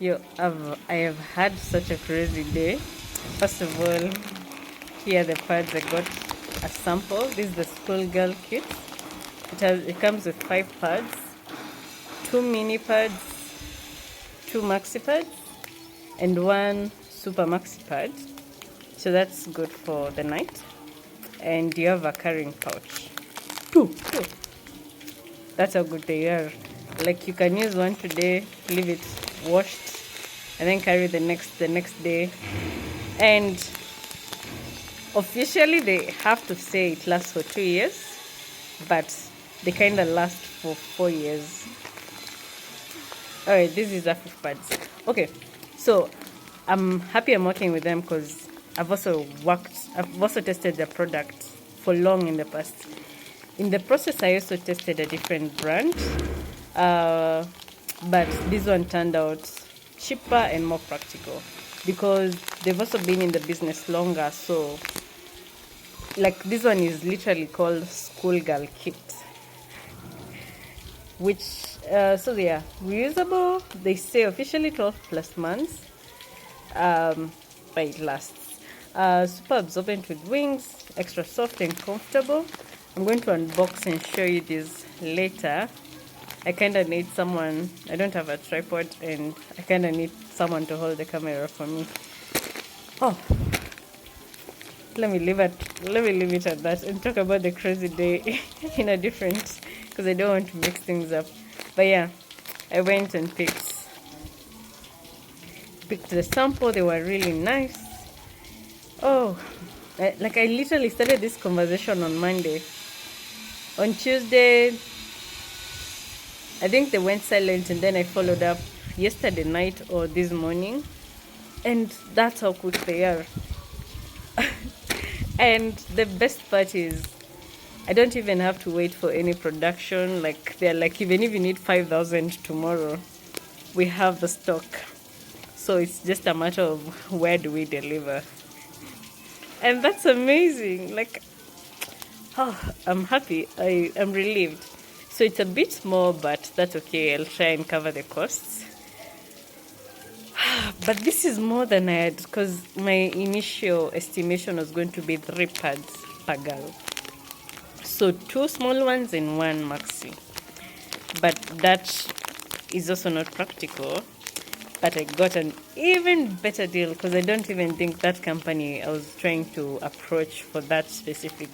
I have had such a crazy day. First of all, here are the pads. I got a sample. This is the schoolgirl kit. It comes with 5 pads, 2 mini pads, 2 maxi pads, and 1 super maxi pad. So that's good for the night. And you have a carrying pouch. Two. That's how good they are. Like, you can use one today, leave it washed, and then carry the next day. And officially they have to say it lasts for 2 years, but they kind of last for 4 years. All right, this is a 5 pads. Okay, so I'm happy I'm working with them because I've also tested the product for long in the past. In the process, I also tested a different brand, but this one turned out cheaper and more practical because they've also been in the business longer. So, like, this one is literally called Schoolgirl Kit, which so they are reusable. They say officially 12 plus months, but it lasts. Super absorbent with wings, extra soft and comfortable. I'm going to unbox and show you this later. I kind of need someone. I don't have a tripod, and I kind of need someone to hold the camera for me. Oh, let me leave it at that and talk about the crazy day in a different, because I don't want to mix things up. But yeah, I went and picked the sample. They were really nice. Oh, I literally started this conversation on Monday. On Tuesday, I think they went silent, and then I followed up yesterday night or this morning, and that's how quick they are. And the best part is, I don't even have to wait for any production. Like, they're like, even if you need 5,000 tomorrow, we have the stock. So it's just a matter of where do we deliver. And that's amazing. Like, oh, I'm happy. I'm relieved. So it's a bit more, but that's okay. I'll try and cover the costs. But this is more than I had, because my initial estimation was going to be 3 pads per girl. So 2 small ones and 1 maxi. But that is also not practical. But I got an even better deal, because I don't even think that company I was trying to approach for that specific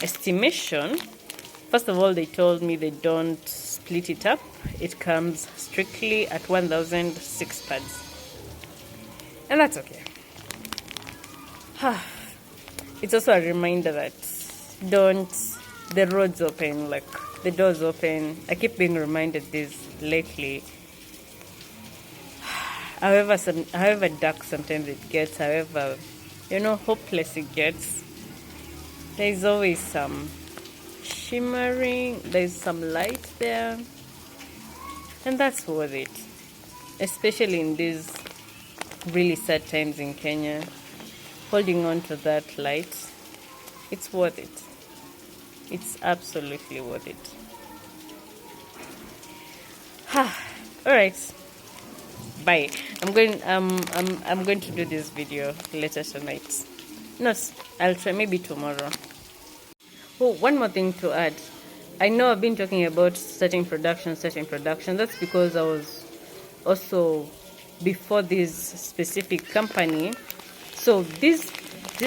estimation. First of all, they told me they don't split it up. It comes strictly at 1,006 pads. And that's okay. It's also a reminder that the road's open, like the door's open. I keep being reminded this lately. However dark sometimes it gets, however, hopeless it gets, there's always some shimmering, there's some light there, and that's worth it, especially in these really sad times in Kenya. Holding on to that light, it's worth it. It's absolutely worth it. All right, bye. I'm going to do this video later tonight. I'll try maybe tomorrow. Oh, one more thing to add. I know I've been talking about starting production. That's because I was also before this specific company. So this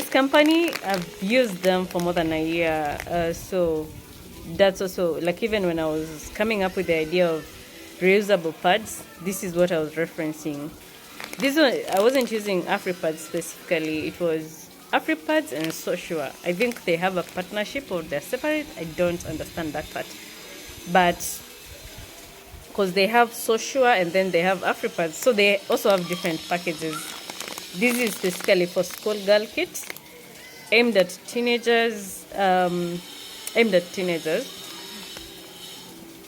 company, I've used them for more than a year. So that's also, like, even when I was coming up with the idea of reusable pads, this is what I was referencing. This one, I wasn't using AfriPads specifically. It was AfriPads and Soshua. I think they have a partnership or they're separate. I don't understand that part. But because they have Soshua and then they have AfriPads, so they also have different packages. This is specifically for schoolgirl kits, aimed at teenagers.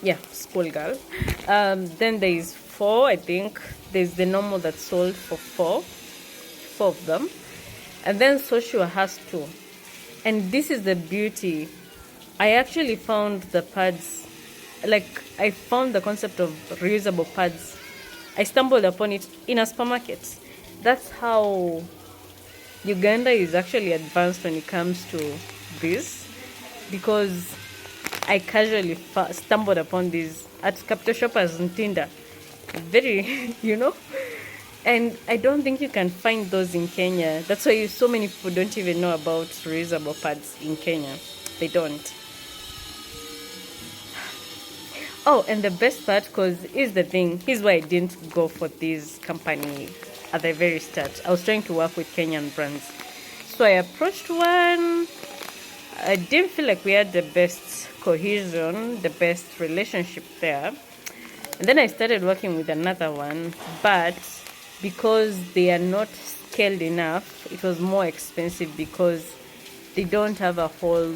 Yeah, schoolgirl. Then there is 4, I think. There's the normal that's sold for 4 of them. And then Soshua has 2. And this is the beauty. I actually found the pads, like, I found the concept of reusable pads I stumbled upon it in a supermarket. That's how Uganda is actually advanced when it comes to this, because I casually stumbled upon these at Capital Shoppers in Tinder. Very, and I don't think you can find those in Kenya. That's why so many people don't even know about reusable pads in Kenya. They don't. Oh, and the best part, because here's the thing, here's why I didn't go for this company at the very start. I was trying to work with Kenyan brands. So I approached one. I didn't feel like we had the best cohesion, the best relationship there. And then I started working with another one, but because they are not scaled enough, it was more expensive because they don't have a whole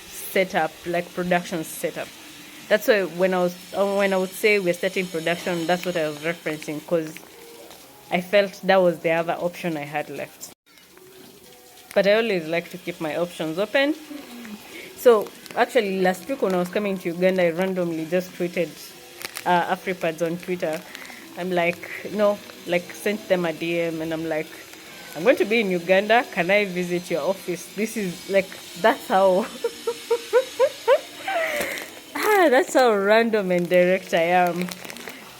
setup, like production setup. That's why when I would say we're starting production, that's what I was referencing, because I felt that was the other option I had left. But I always like to keep my options open. So actually last week when I was coming to Uganda, I randomly just tweeted AfriPads on Twitter. I'm like, sent them a DM, and I'm like, I'm going to be in Uganda. Can I visit your office? This is like, that's how that's how random and direct I am.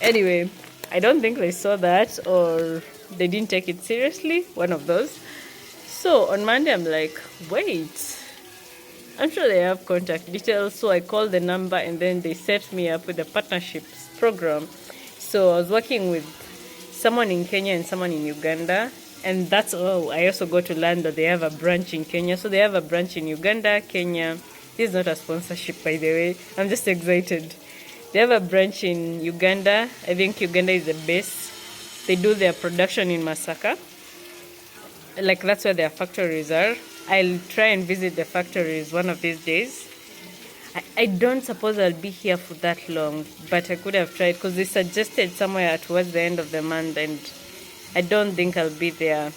Anyway, I don't think they saw that, or they didn't take it seriously, one of those. So on Monday, I'm like, wait, I'm sure they have contact details. So I called the number, and then they set me up with a partnerships program. So I was working with someone in Kenya and someone in Uganda. And that's all. I also got to learn that they have a branch in Kenya. So they have a branch in Uganda, Kenya. This is not a sponsorship, by the way. I'm just excited. They have a branch in Uganda. I think Uganda is the base. They do their production in Masaka. Like, that's where their factories are. I'll try and visit the factories one of these days. I don't suppose I'll be here for that long, but I could have tried, because they suggested somewhere towards the end of the month, and I don't think I'll be there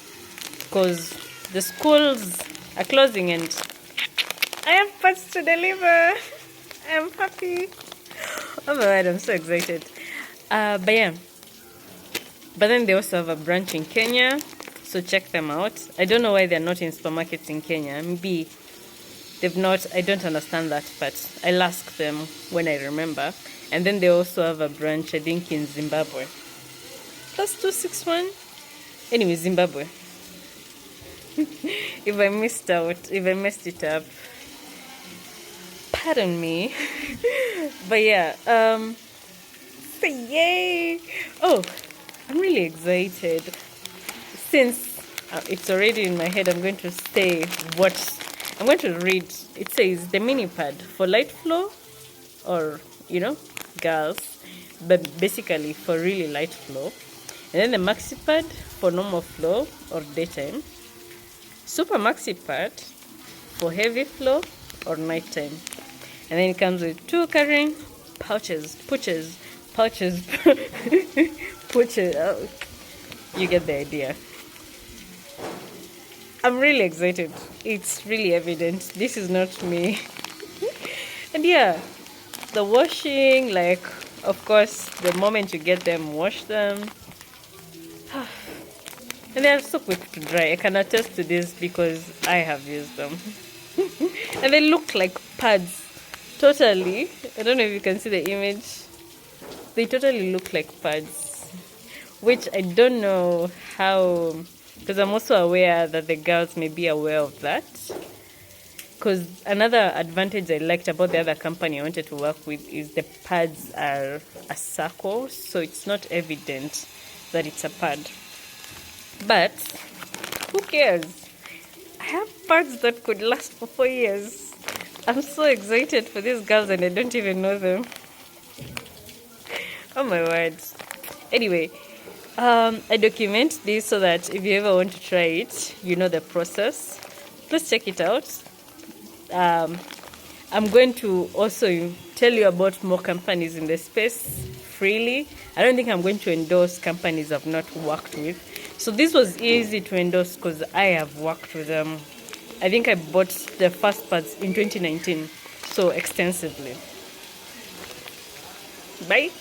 because the schools are closing and I have parts to deliver. I'm happy. Oh my god, I'm so excited. But yeah. But then they also have a branch in Kenya, so check them out. I don't know why they're not in supermarkets in Kenya. Maybe they've not, I don't understand that, but I'll ask them when I remember. And then they also have a branch, I think, in Zimbabwe. Plus 261. Anyway, Zimbabwe. If I messed it up, pardon me. But yeah, so yay! Oh, I'm really excited. Since it's already in my head, I'm going to read. It says the mini pad for light flow, or girls, but basically for really light flow. And then the maxi pad for normal flow or daytime. Super maxi pad for heavy flow or nighttime. And then it comes with 2 carrying pouches. Oh, you get the idea. I'm really excited. It's really evident. This is not me. And yeah, the washing, like, of course, the moment you get them, wash them. And they are so quick to dry. I can attest to this because I have used them. And they look like pads. Totally. I don't know if you can see the image. They totally look like pads. Which I don't know how, because I'm also aware that the girls may be aware of that. Because another advantage I liked about the other company I wanted to work with is the pads are a circle, so it's not evident that it's a pad. But who cares? I have pads that could last for 4 years. I'm so excited for these girls and I don't even know them. Oh my words. Anyway, I document this so that if you ever want to try it, you know the process. Please check it out. I'm going to also tell you about more companies in the space freely. I don't think I'm going to endorse companies I've not worked with. So this was easy to endorse because I have worked with them. I think I bought the first pads in 2019, so extensively. Bye.